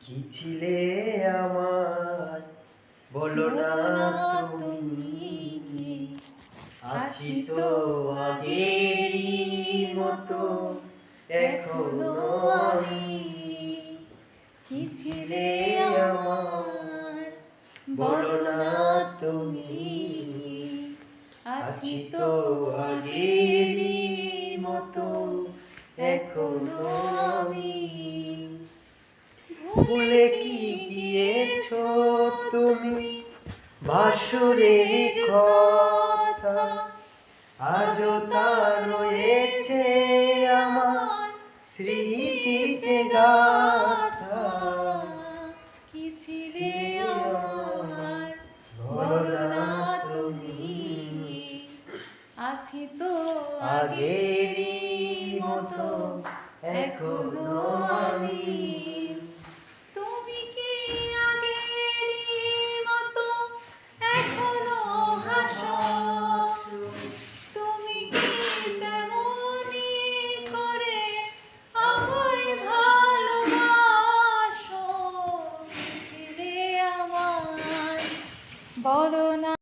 কি ছিলে আমার বলো না তুমি, আছি তো আগেরই মতো এখনো আমি। কি ছিলে আমার বলো না তুমি, আছি তো আগেরই মতো এখনো আমি। ভুলে কি গিয়েছো তুমি ভাসুরের কথা, আজও তা রয়েছে আমার স্মৃতিতে গাথা। কি ছিলে আমার বলো না তুমি, আছি তো আগেরই মতো এখনো আমি। তুমি কি আগেরই মতো এখনো হাসো? তুমি কি তেমনি করে আমায় ভালোবাসো? ছিলে আমার বলো না।